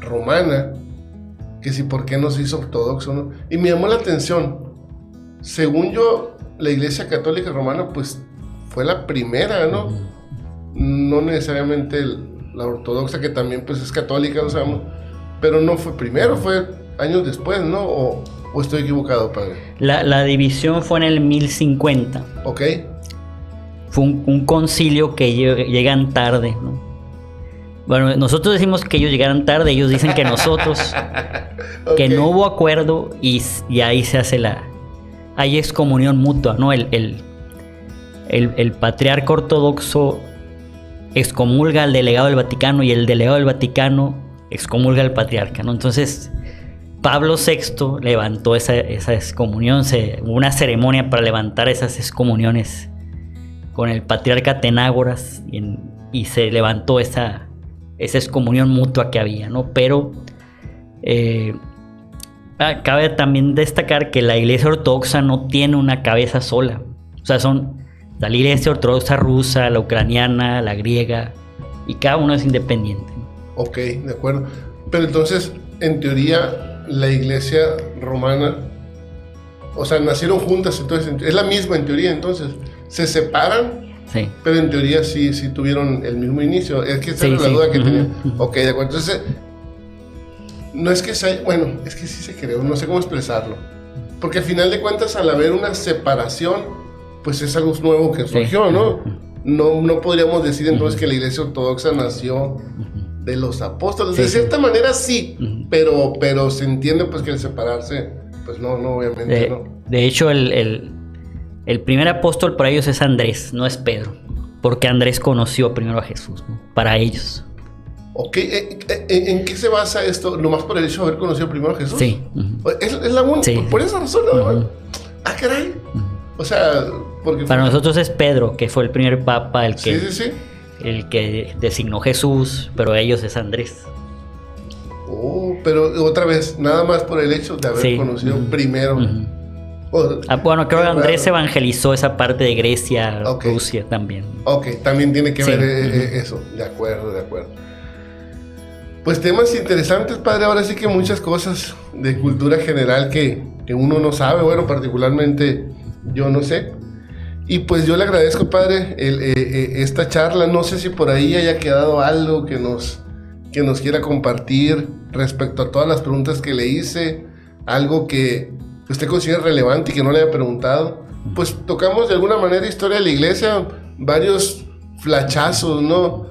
romana, que si por qué no se hizo ortodoxo, ¿no? Y me llamó la atención. Según yo, la iglesia católica romana pues fue la primera, ¿no? No necesariamente la ortodoxa, que también pues es católica, lo sabemos, pero no fue primero, fue años después, ¿no? ¿O estoy equivocado, padre? La división fue en el 1050. Ok. Fue un concilio que llegan tarde, ¿no? Bueno, nosotros decimos que ellos llegaron tarde, ellos dicen que nosotros, okay, que no hubo acuerdo y ahí se hace hay excomunión mutua, ¿no? El patriarca ortodoxo excomulga al delegado del Vaticano y el delegado del Vaticano excomulga al patriarca, ¿no? Entonces, Pablo VI levantó esa excomunión, hubo una ceremonia para levantar esas excomuniones con el patriarca Atenágoras y se levantó esa excomunión mutua que había, ¿no? Pero cabe también destacar que la iglesia ortodoxa no tiene una cabeza sola. O sea, son la iglesia ortodoxa rusa, la ucraniana, la griega, y cada uno es independiente. Ok, de acuerdo. Pero entonces, en teoría, la iglesia romana, o sea, nacieron juntas, entonces es la misma en teoría, entonces se separan. Sí. Pero en teoría sí tuvieron el mismo inicio. Es que esa era la duda que tenía. Ok, de acuerdo. Entonces, no es que sea, bueno, es que sí se creó, no sé cómo expresarlo. Porque al final de cuentas, al haber una separación, pues es algo nuevo que surgió, ¿no? No podríamos decir entonces que la Iglesia Ortodoxa nació de los apóstoles. De cierta manera sí, pero se entiende pues que el separarse, pues no, obviamente no. De hecho, el primer apóstol para ellos es Andrés, no es Pedro, porque Andrés conoció primero a Jesús, ¿no? Para ellos. Ok, ¿en qué se basa esto? ¿Nomás por el hecho de haber conocido primero a Jesús? Sí. ¿Es la única? Sí. ¿Por esa razón? Ah, caray. O sea, porque... Para nosotros es Pedro, que fue el primer papa, el que designó Jesús, pero ellos es Andrés. Oh, pero otra vez, nada más por el hecho de haber conocido primero. Bueno, creo que Andrés evangelizó esa parte de Grecia, Rusia también. Ok, también tiene que ver eso. De acuerdo. Pues temas interesantes, padre. Ahora sí que muchas cosas de cultura general que uno no sabe. Bueno, particularmente yo no sé. Y pues yo le agradezco, padre, esta charla. No sé si por ahí haya quedado algo que nos quiera compartir respecto a todas las preguntas que le hice. Algo que usted considera relevante y que no le haya preguntado. Pues tocamos de alguna manera historia de la iglesia, varios flachazos, ¿no?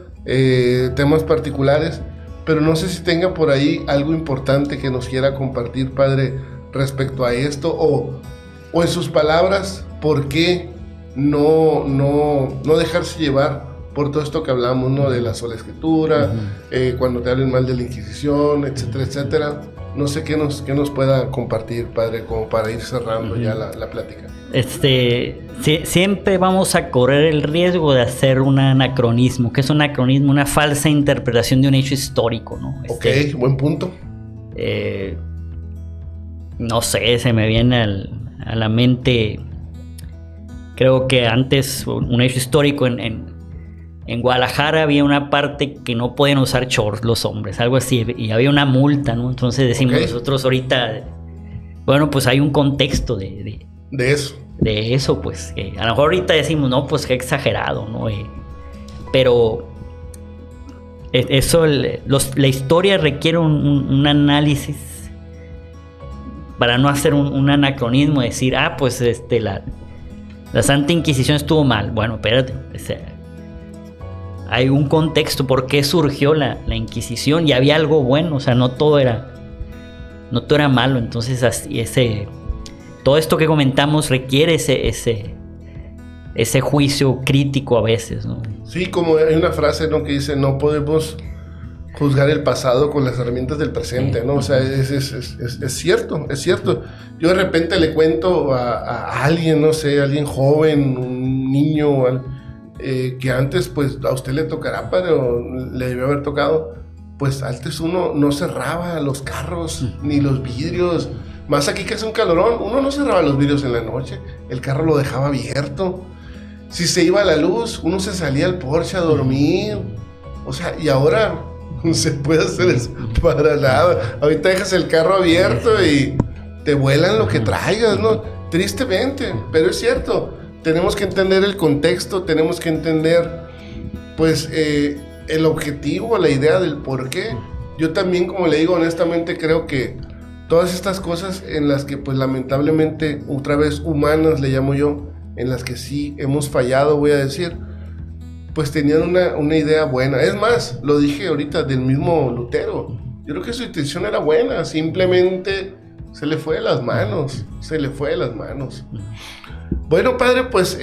Temas particulares. Pero no sé si tenga por ahí algo importante que nos quiera compartir, padre, respecto a esto, o en sus palabras, ¿por qué no dejarse llevar por todo esto que hablamos, ¿no? De la sola escritura, cuando te hablen mal de la Inquisición, etcétera, etcétera? No sé qué nos pueda compartir, padre, como para ir cerrando ya la plática. Siempre vamos a correr el riesgo de hacer un anacronismo. ¿Qué es un anacronismo? Una falsa interpretación de un hecho histórico, ¿no? Ok, buen punto. No sé, se me viene a la mente, creo que antes, un hecho histórico en Guadalajara había una parte que no podían usar shorts los hombres, algo así, y había una multa, ¿no? Entonces decimos nosotros ahorita, bueno, pues hay un contexto de eso. De eso, pues, que a lo mejor ahorita decimos, no, pues qué exagerado, ¿no? Pero eso, la historia requiere un análisis para no hacer un anacronismo, decir, pues la Santa Inquisición estuvo mal. Bueno, espérate, hay un contexto, por qué surgió la Inquisición, y había algo bueno, o sea, no todo era malo. Entonces todo esto que comentamos requiere ese juicio crítico a veces, ¿no? Sí, como hay una frase, ¿no?, que dice, no podemos juzgar el pasado con las herramientas del presente, ¿no? O sea, es cierto. Yo de repente le cuento a alguien, no sé, alguien joven, un niño, que antes, pues, a usted le tocará, pero le debió haber tocado, pues, antes uno no cerraba los carros, ni los vidrios. Más aquí que hace un calorón, uno no cerraba los vidrios en la noche, el carro lo dejaba abierto. Si se iba la luz, uno se salía al porche a dormir. O sea, y ahora no se puede hacer eso para nada. Ahorita dejas el carro abierto y te vuelan lo que traigas, ¿no? Tristemente, pero es cierto. Tenemos que entender el contexto, tenemos que entender, pues, el objetivo, la idea del por qué. Yo también, como le digo, honestamente creo que todas estas cosas en las que, pues, lamentablemente, otra vez humanas le llamo yo, en las que sí hemos fallado, voy a decir, pues tenían una idea buena. Es más, lo dije ahorita del mismo Lutero. Yo creo que su intención era buena, simplemente se le fue de las manos. Bueno, padre, pues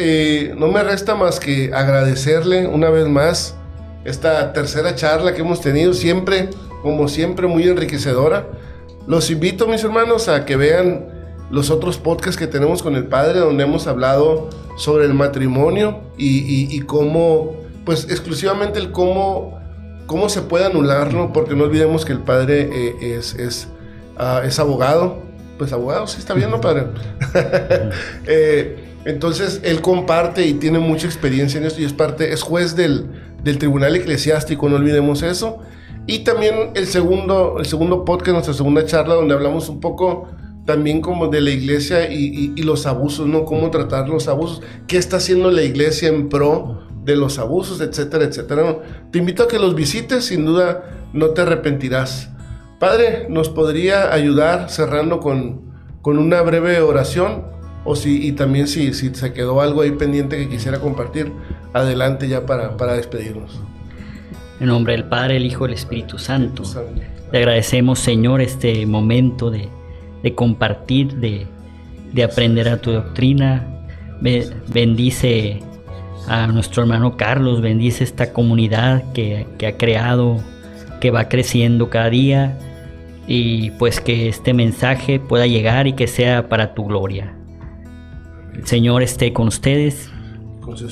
no me resta más que agradecerle una vez más esta tercera charla que hemos tenido, siempre, como siempre, muy enriquecedora. Los invito, mis hermanos, a que vean los otros podcasts que tenemos con el padre, donde hemos hablado sobre el matrimonio y cómo, pues exclusivamente el cómo se puede anularlo, porque no olvidemos que el padre es abogado. Pues abogado, sí está bien, ¿no, padre? Entonces él comparte y tiene mucha experiencia en esto y es juez del tribunal eclesiástico, no olvidemos eso. Y también el segundo podcast, nuestra segunda charla, donde hablamos un poco también como de la iglesia y los abusos, ¿no? Cómo tratar los abusos, qué está haciendo la iglesia en pro de los abusos, etcétera, etcétera, ¿no? Te invito a que los visites, sin duda no te arrepentirás. Padre, ¿nos podría ayudar cerrando con una breve oración o si, y también si se quedó algo ahí pendiente que quisiera compartir, adelante ya para despedirnos. En nombre del Padre, el Hijo y el Espíritu Santo. Te agradecemos, Señor, este momento de compartir, de aprender a tu doctrina. Bendice a nuestro hermano Carlos, bendice esta comunidad que ha creado, que va creciendo cada día, y pues que este mensaje pueda llegar y que sea para tu gloria. El Señor esté con ustedes.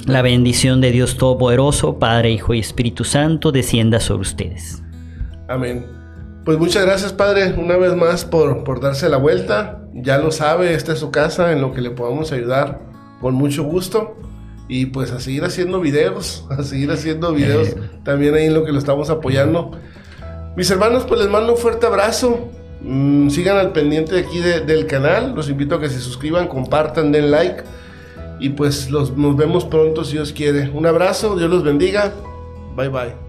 La bendición de Dios Todopoderoso, Padre, Hijo y Espíritu Santo, descienda sobre ustedes. Amén. Pues muchas gracias, Padre, una vez más por darse la vuelta. Ya lo sabe, esta es su casa, en lo que le podamos ayudar, con mucho gusto. Y pues a seguir haciendo videos, también ahí en lo que lo estamos apoyando. Mis hermanos, pues les mando un fuerte abrazo. Sigan al pendiente de aquí del canal. Los invito a que se suscriban, compartan, den like. Y pues nos vemos pronto si Dios quiere. Un abrazo, Dios los bendiga. Bye bye.